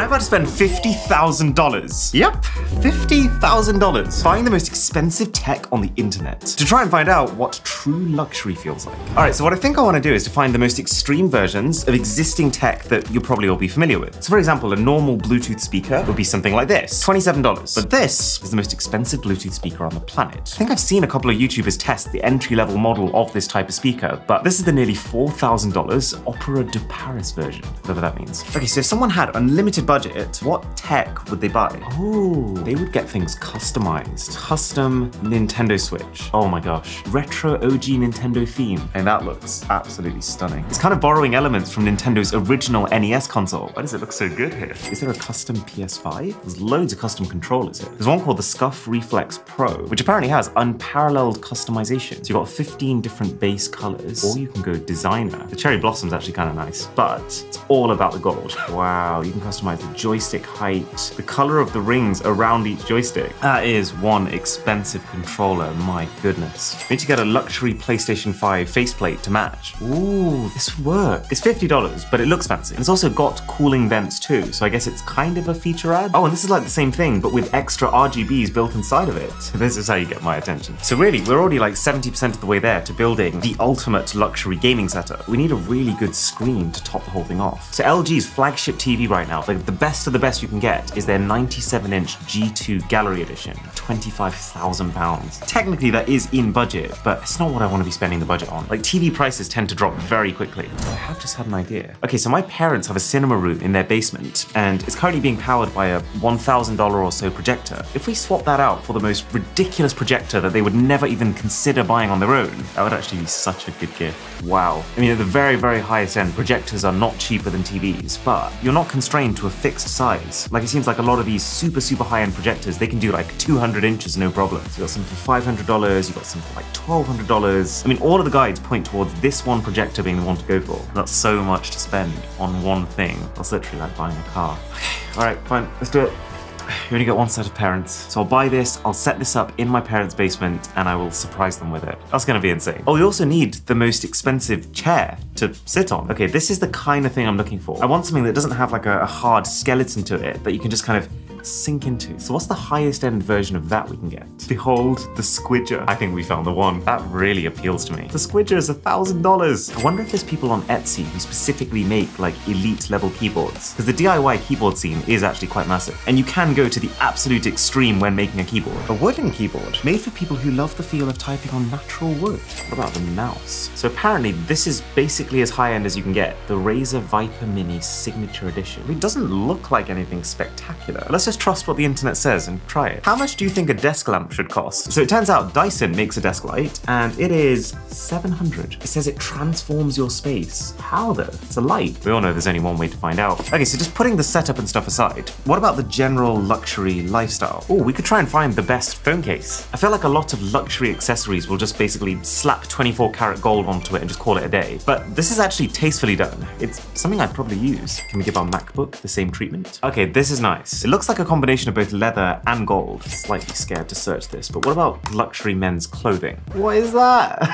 I'm about to spend $50,000. Yep, $50,000 buying the most expensive tech on the internet to try and find out what true luxury feels like. All right, so what I think I want to do is to find the most extreme versions of existing tech that you'll probably all be familiar with. So for example, a normal Bluetooth speaker would be something like this, $27. But this is the most expensive Bluetooth speaker on the planet. I think I've seen a couple of YouTubers test the entry-level model of this type of speaker, but this is the nearly $4,000 Opera de Paris version, whatever that means. Okay, so if someone had unlimited budget, what tech would they buy? Oh, they would get things customized. Custom Nintendo Switch. Oh my gosh. Retro OG Nintendo theme. And that looks absolutely stunning. It's kind of borrowing elements from Nintendo's original NES console. Why does it look so good here? Is there a custom PS5? There's loads of custom controllers here. There's one called the Scuff Reflex Pro, which apparently has unparalleled customization. So you've got 15 different base colors, or you can go designer. The cherry blossom's actually kind of nice, but it's all about the gold. Wow, you can customize the joystick height, the color of the rings around each joystick. That is one expensive controller, my goodness. We need to get a luxury PlayStation 5 faceplate to match. Ooh, this would work. It's $50, but it looks fancy. It's also got cooling vents too, so I guess it's kind of a feature ad. Oh, and this is like the same thing, but with extra RGBs built inside of it. This is how you get my attention. So really, we're already like 70% of the way there to building the ultimate luxury gaming setup. We need a really good screen to top the whole thing off. So LG's flagship TV right now, like the best of the best you can get, is their 97-inch G2 Gallery Edition, £25,000. Technically that is in budget, but it's not what I want to be spending the budget on. Like TV prices tend to drop very quickly. I have just had an idea. Okay, so my parents have a cinema room in their basement, and it's currently being powered by a $1,000 or so projector. If we swap that out for the most ridiculous projector that they would never even consider buying on their own, that would actually be such a good gift. Wow. I mean, at the very, very highest end, projectors are not cheaper than TVs, but you're not constrained to a fixed size. Like it seems like a lot of these super, super high-end projectors, they can do like 200 inches, no problem. So you got some for $500, you got some for like $1,200. I mean, all of the guides point towards this one projector being the one to go for. That's so much to spend on one thing. That's literally like buying a car. Okay, all right, fine, let's do it. You only get one set of parents. So I'll buy this, I'll set this up in my parents' basement, and I will surprise them with it. That's gonna be insane. Oh, we also need the most expensive chair to sit on. Okay, this is the kind of thing I'm looking for. I want something that doesn't have like a hard skeleton to it that you can just kind of sink into. So what's the highest end version of that we can get? Behold the Squidger. I think we found the one. That really appeals to me. The Squidger is $1,000. I wonder if there's people on Etsy who specifically make like elite level keyboards, because the DIY keyboard scene is actually quite massive. And you can go to the absolute extreme when making a keyboard. A wooden keyboard made for people who love the feel of typing on natural wood. What about the mouse? So apparently this is basically as high end as you can get. The Razer Viper Mini Signature Edition. It doesn't look like anything spectacular. Let's just trust what the internet says and try it. How much do you think a desk lamp should cost? So it turns out Dyson makes a desk light and it is $700. It says it transforms your space. How though? It's a light. We all know there's only one way to find out. Okay, so just putting the setup and stuff aside, what about the general luxury lifestyle? Oh, we could try and find the best phone case. I feel like a lot of luxury accessories will just basically slap 24 karat gold onto it and just call it a day. But this is actually tastefully done. It's something I'd probably use. Can we give our MacBook the same treatment? Okay, this is nice. It looks like a combination of both leather and gold. Slightly scared to search this, but what about luxury men's clothing? What is that?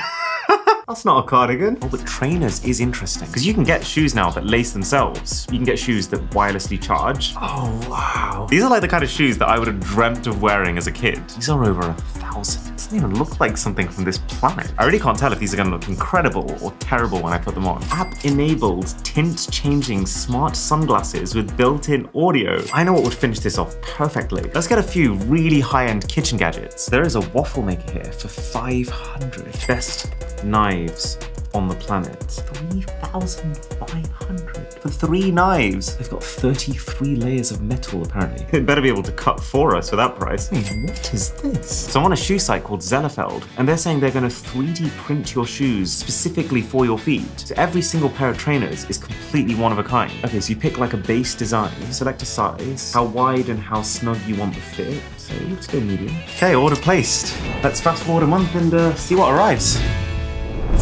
That's not a cardigan. Oh, but trainers is interesting because you can get shoes now that lace themselves. You can get shoes that wirelessly charge. Oh, wow. These are like the kind of shoes that I would have dreamt of wearing as a kid. These are over $1,000. It doesn't even look like something from this planet. I really can't tell if these are gonna look incredible or terrible when I put them on. App-enabled, tint-changing smart sunglasses with built-in audio. I know what would finish this off perfectly. Let's get a few really high-end kitchen gadgets. There is a waffle maker here for $500. Best knives on the planet. $3,500 for 3 knives. They've got 33 layers of metal apparently. It better be able to cut for us for that price. Hey, what is this? So I'm on a shoe site called Zellerfeld, and they're saying they're going to 3D print your shoes specifically for your feet. So every single pair of trainers is completely one of a kind. Okay, so you pick like a base design, select a size, how wide and how snug you want the fit. So let's go medium. Okay, order placed. Let's fast forward a month and see what arrives.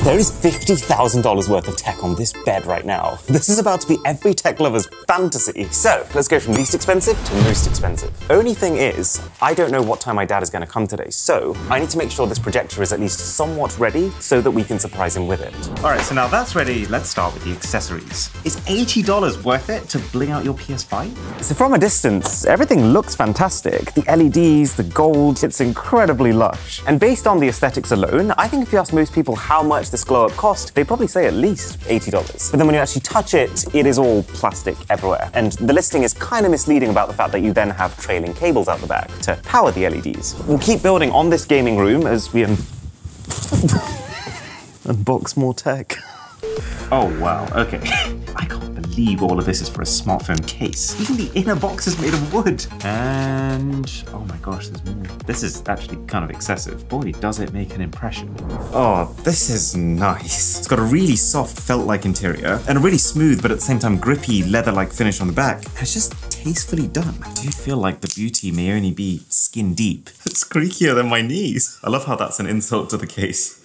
There is $50,000 worth of tech on this bed right now. This is about to be every tech lover's fantasy. So, let's go from least expensive to most expensive. Only thing is, I don't know what time my dad is going to come today, so I need to make sure this projector is at least somewhat ready so that we can surprise him with it. All right, so now that's ready, let's start with the accessories. Is $80 worth it to bling out your PS5? So from a distance, everything looks fantastic. The LEDs, the gold, it's incredibly lush. And based on the aesthetics alone, I think if you ask most people how much this glow-up cost, they'd probably say at least $80. But then when you actually touch it, it is all plastic everywhere. And the listing is kind of misleading about the fact that you then have trailing cables out the back to power the LEDs. We'll keep building on this gaming room as we unbox more tech. Oh wow, okay. I can't believe all of this is for a smartphone case. Even the inner box is made of wood. And, oh my gosh, there's more. This is actually kind of excessive. Boy, does it make an impression. Oh, this is nice. It's got a really soft felt-like interior and a really smooth but at the same time grippy leather-like finish on the back. And it's just tastefully done. I do feel like the beauty may only be skin deep. It's creakier than my knees. I love how that's an insult to the case.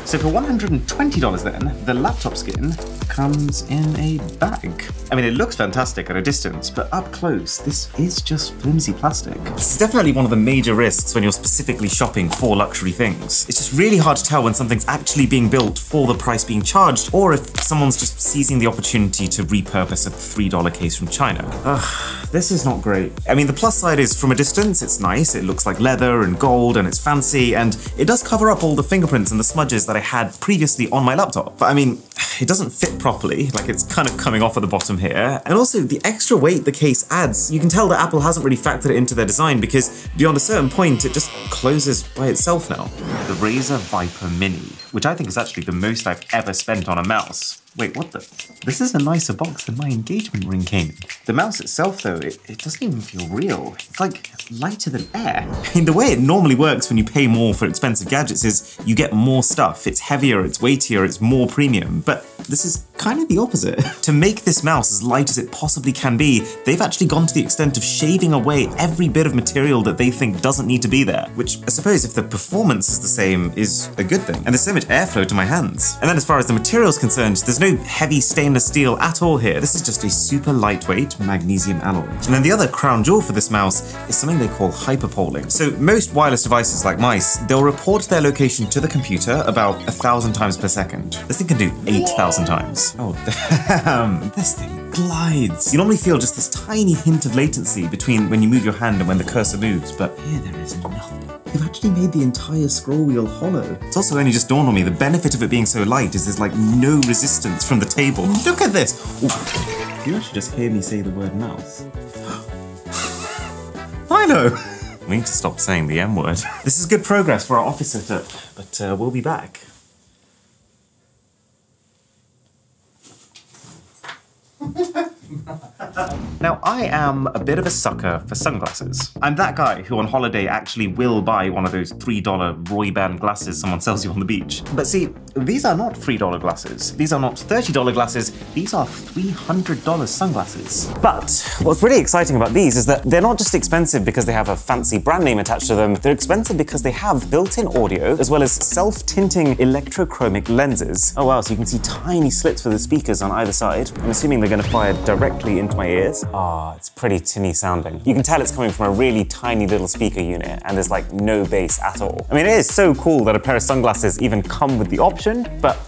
So for $120 then, the laptop skin comes in a bag. I mean, it looks fantastic at a distance, but up close, this is just flimsy plastic. This is definitely one of the major risks when you're specifically shopping for luxury things. It's just really hard to tell when something's actually being built for the price being charged, or if someone's just seizing the opportunity to repurpose a $3 case from China. Ugh, this is not great. I mean, the plus side is from a distance, it's nice, it looks like leather and gold and it's fancy, and it does cover up all the fingerprints and the smudges that I had previously on my laptop. But I mean, it doesn't fit properly, like it's kind of coming off at the bottom here. And also the extra weight the case adds, you can tell that Apple hasn't really factored it into their design because beyond a certain point, it just closes by itself now. The Razer Viper Mini, which I think is actually the most I've ever spent on a mouse. Wait, what the? This is a nicer box than my engagement ring came in. The mouse itself though, it doesn't even feel real. It's like lighter than air. I mean, the way it normally works when you pay more for expensive gadgets is you get more stuff. It's heavier, it's weightier, it's more premium. But this is kind of the opposite. To make this mouse as light as it possibly can be, they've actually gone to the extent of shaving away every bit of material that they think doesn't need to be there. Which I suppose if the performance is the same is a good thing. And there's so much airflow to my hands. And then as far as the material's concerned, there's no heavy stainless steel at all here. This is just a super lightweight magnesium alloy. And then the other crown jewel for this mouse is something they call hyperpolling. So most wireless devices like mice, they'll report their location to the computer about 1,000 times per second. This thing can do 8,000 times. Oh damn, this thing glides. You normally feel just this tiny hint of latency between when you move your hand and when the cursor moves, but here there is nothing. They've actually made the entire scroll wheel hollow. It's also only just dawned on me, the benefit of it being so light is there's like no resistance from the table. Look at this! Ooh. You actually just hear me say the word mouse. I know! We need to stop saying the M word. This is good progress for our office setup, but we'll be back. Now, I am a bit of a sucker for sunglasses. I'm that guy who on holiday actually will buy one of those $3 Ray-Ban glasses someone sells you on the beach. But see, these are not $3 glasses. These are not $30 glasses. These are $300 sunglasses. But what's really exciting about these is that they're not just expensive because they have a fancy brand name attached to them. They're expensive because they have built-in audio as well as self-tinting electrochromic lenses. Oh wow, so you can see tiny slits for the speakers on either side. I'm assuming they're going to fire directly into my ears. Ah, it's pretty tinny sounding. You can tell it's coming from a really tiny little speaker unit and there's like no bass at all. I mean, it is so cool that a pair of sunglasses even come with the option, but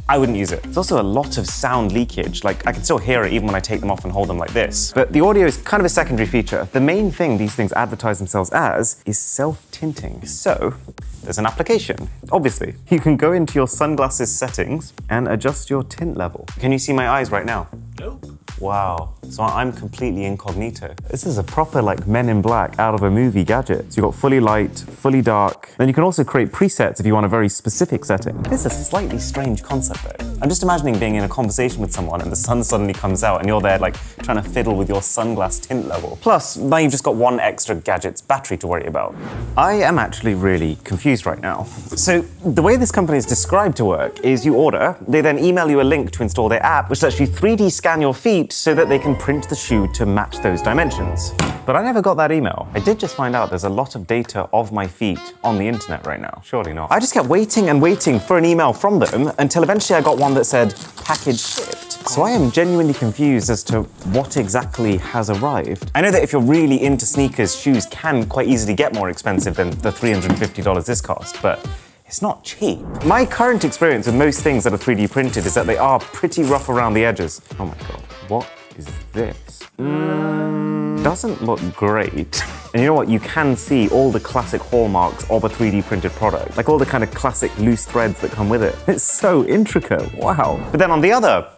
I wouldn't use it. There's also a lot of sound leakage. Like, I can still hear it even when I take them off and hold them like this. But the audio is kind of a secondary feature. The main thing these things advertise themselves as is self-tinting. So, there's an application. Obviously, you can go into your sunglasses settings and adjust your tint level. Can you see my eyes right now? Nope. Wow, so I'm completely incognito. This is a proper like Men in Black out of a movie gadget. So you've got fully light, fully dark. Then you can also create presets if you want a very specific setting. This is a slightly strange concept though. I'm just imagining being in a conversation with someone and the sun suddenly comes out and you're there like trying to fiddle with your sunglass tint level. Plus, now you've just got one extra gadget's battery to worry about. I am actually really confused right now. So the way this company is described to work is you order, they then email you a link to install their app, which lets you 3D scan your feet so that they can and print the shoe to match those dimensions. But I never got that email. I did just find out there's a lot of data of my feet on the internet right now. Surely not. I just kept waiting and waiting for an email from them until eventually I got one that said, package shipped. So I am genuinely confused as to what exactly has arrived. I know that if you're really into sneakers, shoes can quite easily get more expensive than the $350 this cost, but it's not cheap. My current experience with most things that are 3D printed is that they are pretty rough around the edges. Oh my God, what is this? Doesn't look great. And you know what? You can see all the classic hallmarks of a 3D printed product, like all the kind of classic loose threads that come with it. It's so intricate, wow. But then on the other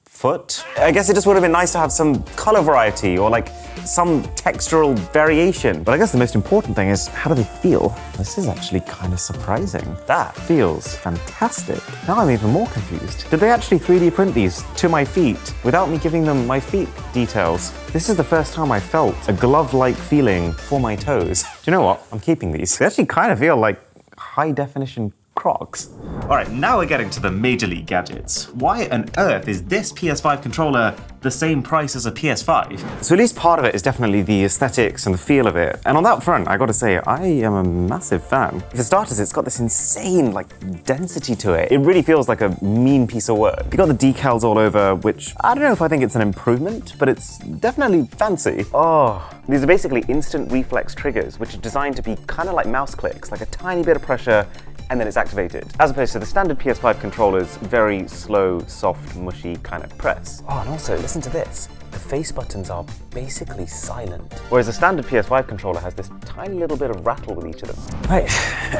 foot, I guess it just would have been nice to have some color variety or like some textural variation. But I guess the most important thing is, how do they feel? This is actually kind of surprising. That feels fantastic. Now I'm even more confused. Did they actually 3D print these to my feet without me giving them my feet details? This is the first time I felt a glove-like feeling for my toes. Do you know what? I'm keeping these. They actually kind of feel like high-definition Crocs. All right, now we're getting to the major league gadgets. Why on earth is this PS5 controller the same price as a PS5? So at least part of it is definitely the aesthetics and the feel of it. And on that front, I gotta say, I am a massive fan. For starters, it's got this insane density to it. It really feels like a mean piece of work. You got the decals all over, which I don't know if I think it's an improvement, but it's definitely fancy. Oh, these are basically instant reflex triggers, which are designed to be kind of like mouse clicks, like a tiny bit of pressure, and then it's activated. As opposed to the standard PS5 controller's very slow, soft, mushy kind of press. Oh, and also, listen to this. The face buttons are basically silent. Whereas the standard PS5 controller has this tiny little bit of rattle with each of them. Right,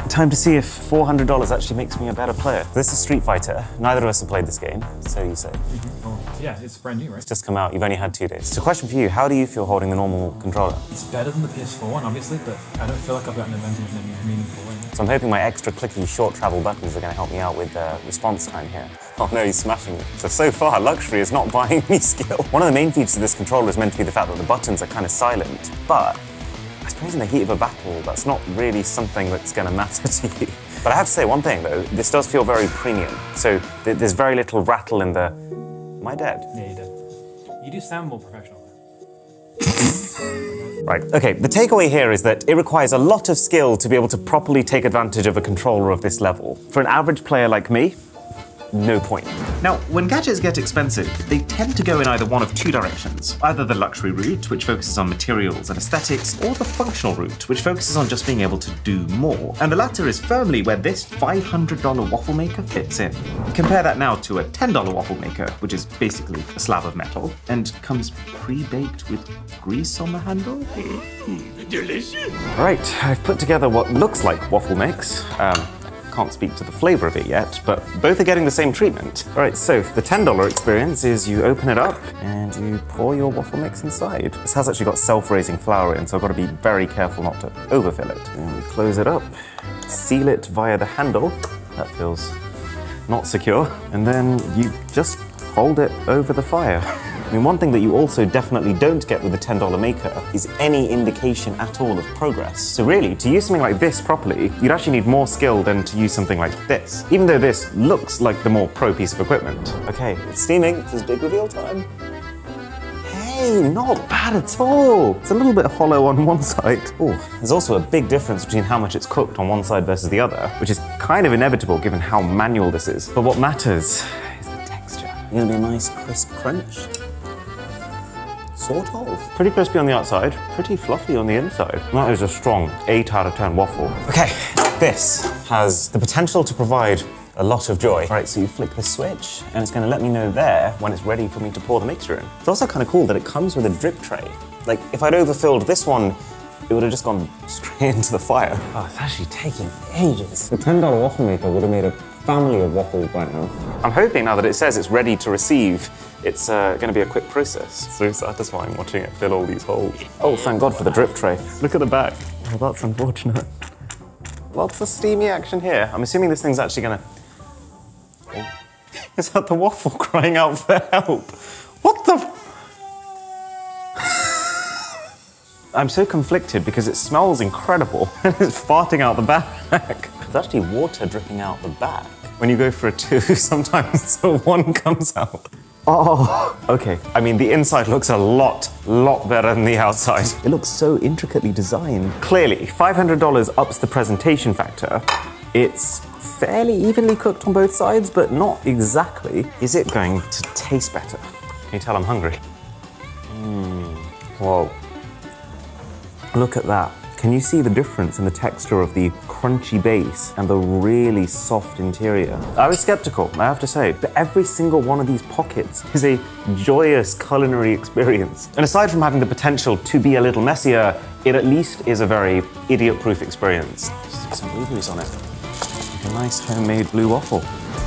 time to see if $400 actually makes me a better player. This is Street Fighter. Neither of us have played this game, so you say. Well, yeah, it's brand new, right? It's just come out, you've only had 2 days. So question for you, how do you feel holding the normal controller? It's better than the PS4 one, obviously, but I don't feel like I've got an advantage in any meaningful way. So I'm hoping my extra clicky short travel buttons are going to help me out with response time here. Oh no, he's smashing it. So far, luxury is not buying me skill. One of the main features of this controller is meant to be the fact that the buttons are kind of silent, but I suppose in the heat of a battle, that's not really something that's going to matter to you. But I have to say one thing though, this does feel very premium. So there's very little rattle in the... Am I dead? Yeah, you're dead. You do sound more professional. Right, okay, the takeaway here is that it requires a lot of skill to be able to properly take advantage of a controller of this level. For an average player like me, no point. Now, when gadgets get expensive, they tend to go in either one of 2 directions. Either the luxury route, which focuses on materials and aesthetics, or the functional route, which focuses on just being able to do more. And the latter is firmly where this $500 Waffle Maker fits in. Compare that now to a $10 Waffle Maker, which is basically a slab of metal, and comes pre-baked with grease on the handle. Delicious! Right, I've put together what looks like waffle mix. Can't speak to the flavor of it yet, but both are getting the same treatment. All right, so the $10 experience is you open it up and you pour your waffle mix inside. This has actually got self-raising flour in, so I've got to be very careful not to overfill it. And we close it up, seal it via the handle. That feels not secure. And then you just hold it over the fire. I mean, one thing that you also definitely don't get with the $10 maker is any indication at all of progress. So really, to use something like this properly, you'd actually need more skill than to use something like this, even though this looks like the more pro piece of equipment. Okay, it's steaming. This is big reveal time. Hey, not bad at all. It's a little bit hollow on one side. Oh, there's also a big difference between how much it's cooked on one side versus the other, which is kind of inevitable given how manual this is. But what matters is the texture. It's gonna be a nice crisp crunch. Sort of. Pretty crispy on the outside, pretty fluffy on the inside. That is a strong 8 out of 10 waffle. Okay, this has the potential to provide a lot of joy. Right, so you flick the switch and it's gonna let me know there when it's ready for me to pour the mixture in. It's also kind of cool that it comes with a drip tray. Like, if I'd overfilled this one, it would have just gone straight into the fire. Oh, it's actually taking ages. The $10 waffle maker would have made a family of waffles by now. I'm hoping now that it says it's ready to receive, it's going to be a quick process. So satisfying watching it fill all these holes. Oh, thank God for the drip tray. Look at the back. Oh, that's unfortunate. Lots of steamy action here. I'm assuming this thing's actually going to... Oh. Is that the waffle crying out for help? What the... I'm so conflicted because it smells incredible and it's farting out the back. There's actually water dripping out the back. When you go for a 2, sometimes the 1 comes out. Oh, okay. I mean, the inside looks a lot better than the outside. It looks so intricately designed. Clearly, $500 ups the presentation factor. It's fairly evenly cooked on both sides, but not exactly. Is it going to taste better? Can you tell I'm hungry? Whoa. Look at that. Can you see the difference in the texture of the crunchy base and the really soft interior? I was skeptical, I have to say, but every single one of these pockets is a joyous culinary experience. And aside from having the potential to be a little messier, it at least is a very idiot-proof experience. Just stick some blueberries on it. A nice homemade blue waffle.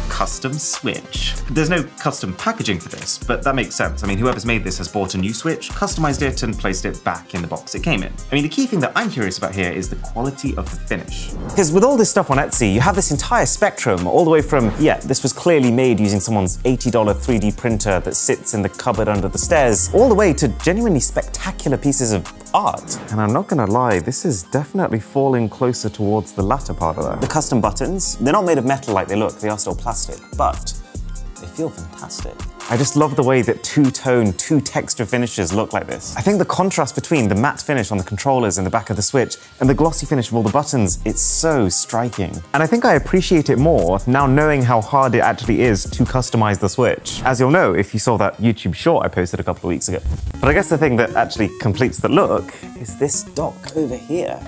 Custom switch. There's no custom packaging for this, but that makes sense. I mean, whoever's made this has bought a new switch, customized it, and placed it back in the box it came in. I mean, the key thing that I'm curious about here is the quality of the finish. Because with all this stuff on Etsy, you have this entire spectrum, all the way from, yeah, this was clearly made using someone's $80 3D printer that sits in the cupboard under the stairs, all the way to genuinely spectacular pieces of art. And I'm not gonna lie, this is definitely falling closer towards the latter part of that. The custom buttons, they're not made of metal like they look, they are still plastic, but they feel fantastic. I just love the way that two-tone, two-texture finishes look like this. I think the contrast between the matte finish on the controllers in the back of the Switch and the glossy finish of all the buttons, it's so striking. And I think I appreciate it more now knowing how hard it actually is to customize the Switch. As you'll know if you saw that YouTube short I posted a couple of weeks ago. But I guess the thing that actually completes the look is this dock over here.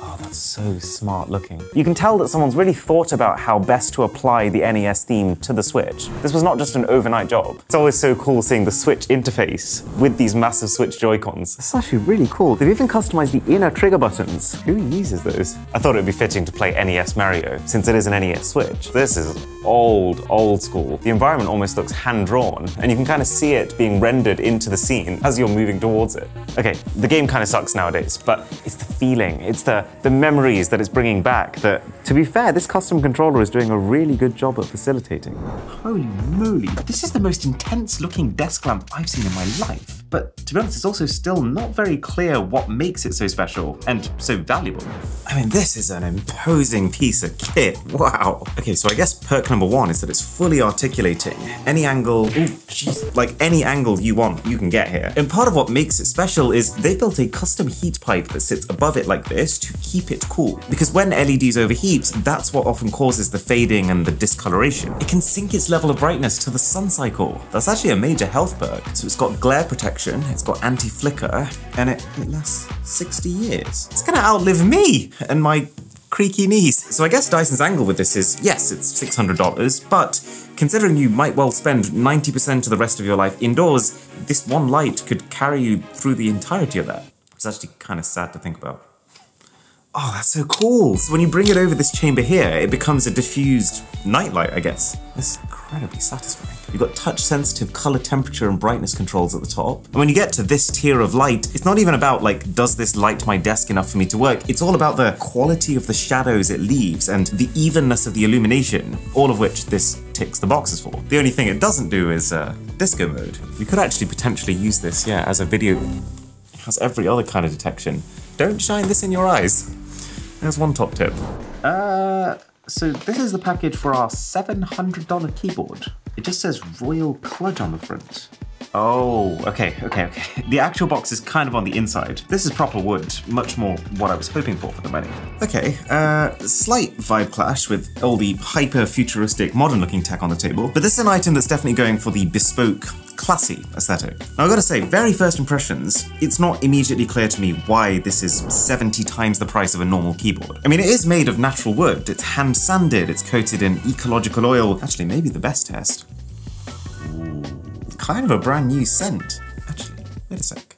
Oh, that's so smart looking. You can tell that someone's really thought about how best to apply the NES theme to the Switch. This was not just an overnight job. It's always so cool seeing the Switch interface with these massive Switch Joy-Cons. It's actually really cool. They've even customized the inner trigger buttons. Who uses those? I thought it would be fitting to play NES Mario, since it is an NES Switch. This is old school. The environment almost looks hand-drawn, and you can kind of see it being rendered into the scene as you're moving towards it. Okay, the game kind of sucks nowadays, but it's the feeling, it's the memories that it's bringing back that, to be fair, this custom controller is doing a really good job at facilitating. Holy moly, this is the most intense looking desk lamp I've seen in my life. But to be honest, it's also still not very clear what makes it so special and so valuable. I mean, this is an imposing piece of kit, wow. Okay, so I guess perk number one is that it's fully articulating. Any angle, like any angle you want, you can get here. And part of what makes it special is they built a custom heat pipe that sits above it like this to keep it cool. Because when LEDs overheat, that's what often causes the fading and the discoloration. It can sync its level of brightness to the sun cycle. That's actually a major health perk. So it's got glare protection, it's got anti-flicker, and it lasts 60 years. It's gonna outlive me and my creaky knees. So I guess Dyson's angle with this is, yes, it's $600, but considering you might well spend 90% of the rest of your life indoors, this one light could carry you through the entirety of that. It's actually kind of sad to think about. Oh, that's so cool. So when you bring it over this chamber here, it becomes a diffused nightlight, I guess. It's incredibly satisfying. You've got touch-sensitive color temperature and brightness controls at the top. And when you get to this tier of light, it's not even about like, does this light my desk enough for me to work? It's all about the quality of the shadows it leaves and the evenness of the illumination, all of which this ticks the boxes for. The only thing it doesn't do is disco mode. You could actually potentially use this, yeah, as a video. It has every other kind of detection. Don't shine this in your eyes. There's one top tip. So this is the package for our $700 keyboard. It just says Royal Kludge on the front. Oh, okay. The actual box is kind of on the inside. This is proper wood, much more what I was hoping for the money. Okay, slight vibe clash with all the hyper-futuristic, modern-looking tech on the table, but this is an item that's definitely going for the bespoke, classy aesthetic. Now, I've got to say, very first impressions, it's not immediately clear to me why this is 70 times the price of a normal keyboard. I mean, it is made of natural wood, it's hand-sanded, it's coated in ecological oil. Actually, maybe the best test. Ooh, kind of a brand new scent. Actually, wait a sec.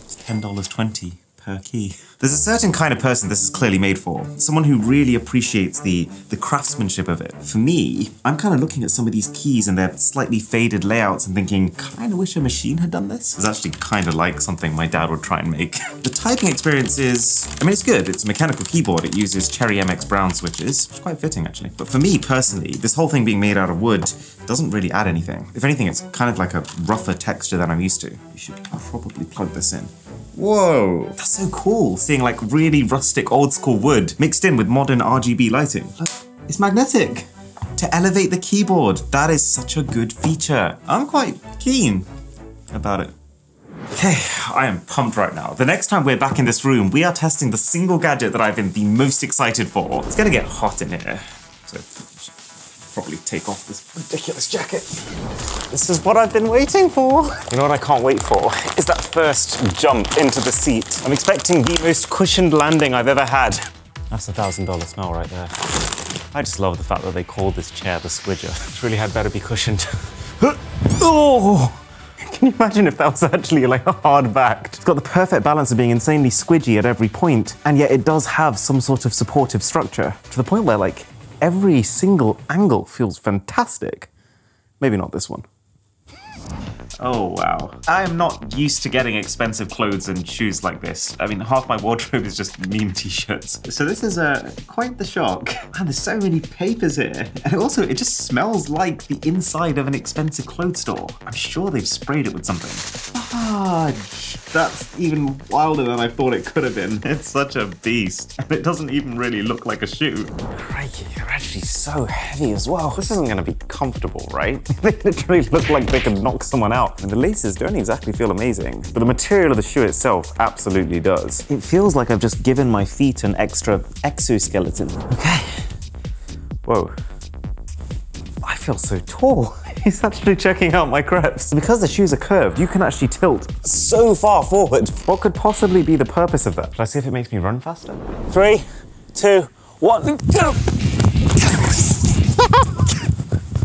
It's $10.20 per key. There's a certain kind of person this is clearly made for. Someone who really appreciates the craftsmanship of it. For me, I'm kind of looking at some of these keys and their slightly faded layouts and thinking, kind of wish a machine had done this. It's actually kind of like something my dad would try and make. The typing experience is, I mean, it's good. It's a mechanical keyboard. It uses Cherry MX Brown switches, which is quite fitting actually. But for me personally, this whole thing being made out of wood doesn't really add anything. If anything, it's kind of like a rougher texture than I'm used to. You should probably plug this in. Whoa, that's so cool, seeing like really rustic old school wood mixed in with modern RGB lighting. It's magnetic. to elevate the keyboard. That is such a good feature. I'm quite keen about it. Okay, I am pumped right now. The next time we're back in this room, we are testing the single gadget that I've been the most excited for. It's gonna get hot in here, so I should probably take off this ridiculous jacket. This is what I've been waiting for. You know what I can't wait for? Is that first jump into the seat. I'm expecting the most cushioned landing I've ever had. That's $1,000 smell right there. I just love the fact that they called this chair the Squidger. It really had better be cushioned. Oh! Can you imagine if that was actually like a hard back? It's got the perfect balance of being insanely squidgy at every point, and yet it does have some sort of supportive structure, to the point where like every single angle feels fantastic. Maybe not this one. Oh, wow. I am not used to getting expensive clothes and shoes like this. I mean, half my wardrobe is just meme t-shirts. So this is quite the shock. Man, there's so many papers here. And it just smells like the inside of an expensive clothes store. I'm sure they've sprayed it with something. Fudge. That's even wilder than I thought it could have been. It's such a beast. And it doesn't even really look like a shoe. Crikey, they're actually so heavy as well. This isn't gonna be comfortable, right? They literally look like they could knock someone out. And the laces don't exactly feel amazing, but the material of the shoe itself absolutely does. It feels like I've just given my feet an extra exoskeleton. Okay. Whoa. I feel so tall. He's actually checking out my creps. Because the shoes are curved, you can actually tilt so far forward. What could possibly be the purpose of that? Should I see if it makes me run faster? 3, 2, 1, go!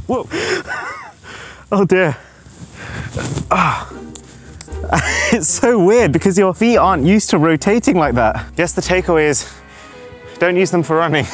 Whoa. Oh dear. It's so weird because your feet aren't used to rotating like that. Guess the takeaway is, don't use them for running.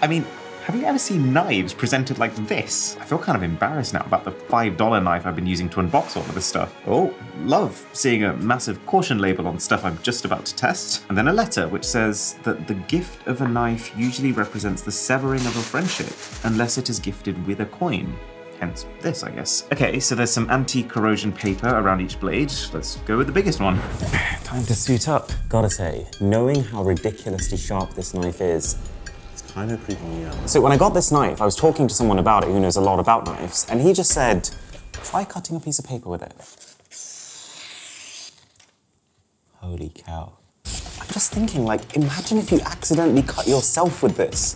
I mean, have you ever seen knives presented like this? I feel kind of embarrassed now about the $5 knife I've been using to unbox all of this stuff. Oh, love seeing a massive caution label on stuff I'm just about to test. And then a letter which says that the gift of a knife usually represents the severing of a friendship unless it is gifted with a coin. Hence this, I guess. Okay, so there's some anti-corrosion paper around each blade. Let's go with the biggest one. Time to suit up. Gotta say, knowing how ridiculously sharp this knife is, it's kind of creeping me out. So when I got this knife, I was talking to someone about it who knows a lot about knives, and he just said, try cutting a piece of paper with it. Holy cow. I'm just thinking, like, imagine if you accidentally cut yourself with this.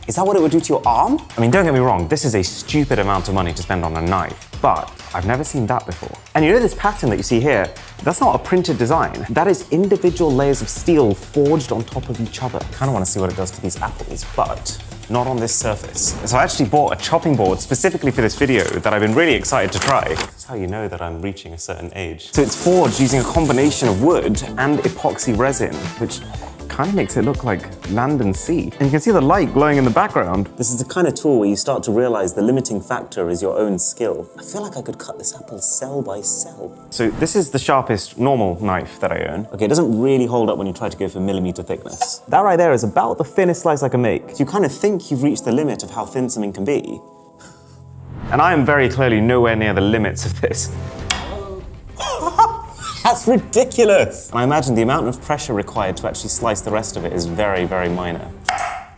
Is that what it would do to your arm? I mean, don't get me wrong, this is a stupid amount of money to spend on a knife, but I've never seen that before. And you know this pattern that you see here? That's not a printed design. That is individual layers of steel forged on top of each other. I kind of want to see what it does to these apples, but not on this surface. So I actually bought a chopping board specifically for this video that I've been really excited to try. That's how you know that I'm reaching a certain age. So it's forged using a combination of wood and epoxy resin, which kind of makes it look like land and sea. And you can see the light glowing in the background. This is the kind of tool where you start to realize the limiting factor is your own skill. I feel like I could cut this apple cell by cell. So this is the sharpest normal knife that I own. Okay, it doesn't really hold up when you try to go for millimeter thickness. That right there is about the thinnest slice I can make. So you kind of think you've reached the limit of how thin something can be. And I am very clearly nowhere near the limits of this. That's ridiculous! And I imagine the amount of pressure required to actually slice the rest of it is very, very minor.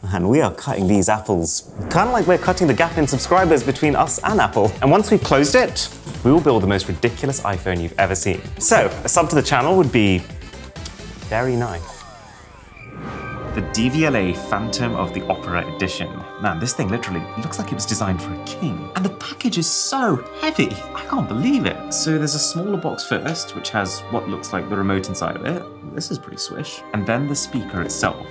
And we are cutting these apples, kind of like we're cutting the gap in subscribers between us and Apple. And once we've closed it, we will build the most ridiculous iPhone you've ever seen. So, a sub to the channel would be very nice. The DVLA Phantom of the Opera Edition. Man, this thing literally looks like it was designed for a king. And the package is so heavy. I can't believe it. So there's a smaller box first, which has what looks like the remote inside of it. This is pretty swish. And then the speaker itself.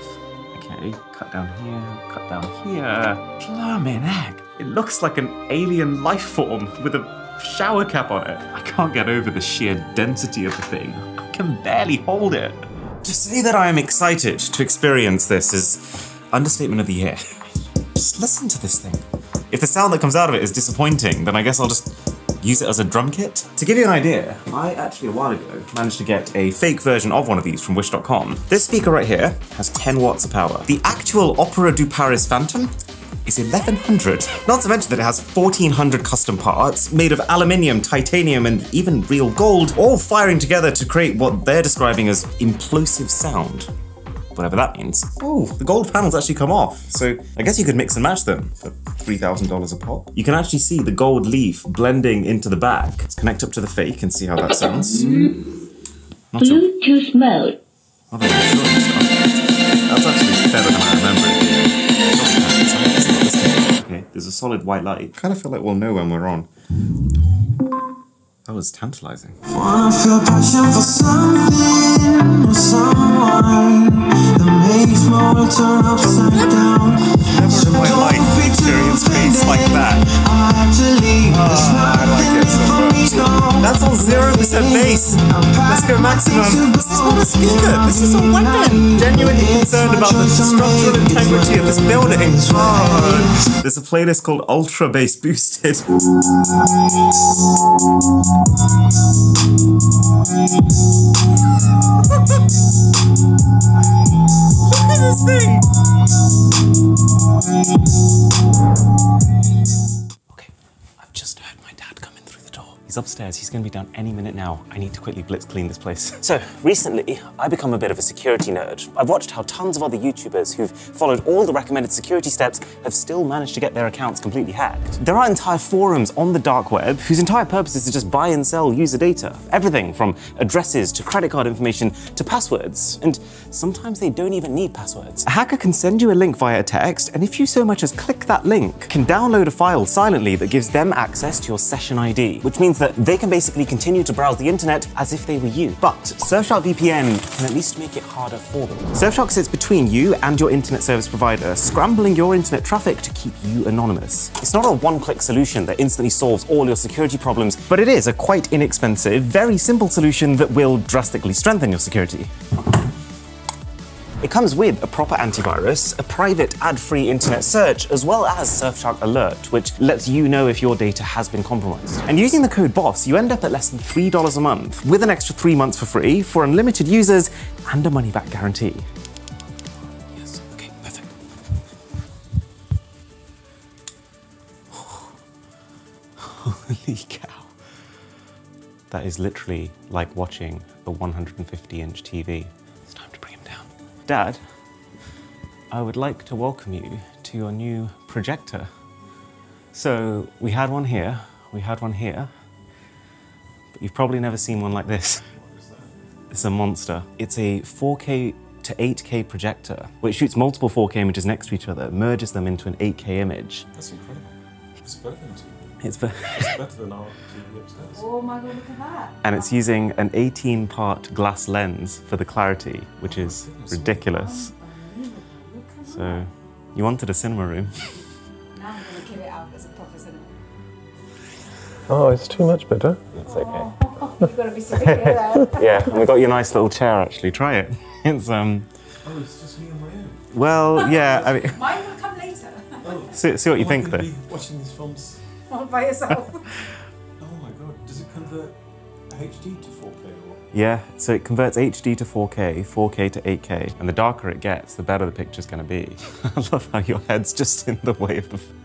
Okay, cut down here, cut down here. Blimey heck. It looks like an alien life form with a shower cap on it. I can't get over the sheer density of the thing. I can barely hold it. To say that I am excited to experience this is understatement of the year. Just listen to this thing. If the sound that comes out of it is disappointing, then I guess I'll just use it as a drum kit. To give you an idea, I actually a while ago managed to get a fake version of one of these from wish.com. This speaker right here has 10 watts of power. The actual Opera du Paris Phantom is 1100. Not to mention that it has 1400 custom parts made of aluminium, titanium, and even real gold, all firing together to create what they're describing as implosive sound. whatever that means. Oh, the gold panels actually come off. So I guess you could mix and match them for $3,000 a pop. You can actually see the gold leaf blending into the back. Let's connect up to the fake and see how that sounds. Not sure. Bluetooth mode. Oh, that's actually better than I remember it. Okay, there's a solid white light. Kind of feel like we'll know when we're on. That was tantalizing. Wanna feel passion for something or someone that makes my world turn upside down. Never in my life experienced space like that. I like it so much. That's on 0% bass. Let's go maximum. This is not a speaker. This is a weapon. Genuinely concerned about the structural integrity of this building. There's a playlist called Ultra Bass Boosted. Look at this thing! Okay, I've just heard my dad come in through the door. He's upstairs, he's gonna be down any minute now. I need to quickly blitz clean this place. So, recently, I've become a bit of a security nerd. I've watched how tons of other YouTubers who've followed all the recommended security steps have still managed to get their accounts completely hacked. There are entire forums on the dark web whose entire purpose is to just buy and sell user data. Everything from addresses to credit card information to passwords. And sometimes they don't even need passwords. A hacker can send you a link via text, and if you so much as click that link, can download a file silently that gives them access to your session ID, which means that they can basically continue to browse the internet as if they were you. But Surfshark VPN can at least make it harder for them. Surfshark sits between you and your internet service provider, scrambling your internet traffic to keep you anonymous. It's not a one-click solution that instantly solves all your security problems, but it is a quite inexpensive, very simple solution that will drastically strengthen your security. It comes with a proper antivirus, a private ad-free internet search, as well as Surfshark Alert, which lets you know if your data has been compromised. And using the code BOSS, you end up at less than $3 a month, with an extra 3 months for free for unlimited users and a money-back guarantee. Yes, okay, perfect. Holy cow. That is literally like watching a 150-inch TV. It's time to bring him down. Dad, I would like to welcome you to your new projector. So we had one here, we had one here, but you've probably never seen one like this. What is that? It's a monster. It's a 4K to 8K projector, which shoots multiple 4K images next to each other, merges them into an 8K image. That's incredible. It's better than TV. It's Better than our TV upstairs. Oh my god, look at that. And it's using an 18-part glass lens for the clarity, which is ridiculous. So, you wanted a cinema room. Now I'm going to give it out as a proper cinema. Oh, it's too much better. It's okay. Oh, you've got to be sitting here though. Yeah, and we got you a nice little chair actually. Try it. It's Oh, it's just me on my own. well, yeah. I mean, Mine will come later. Oh, see what you think am I though. gonna be watching these films. All by yourself. Oh my god, does it convert HD to 4K or? Yeah, so it converts HD to 4K, 4K to 8K, and the darker it gets, the better the picture's going to be. I love how your head's just in the way of the frame.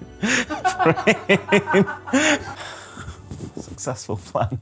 Successful plan.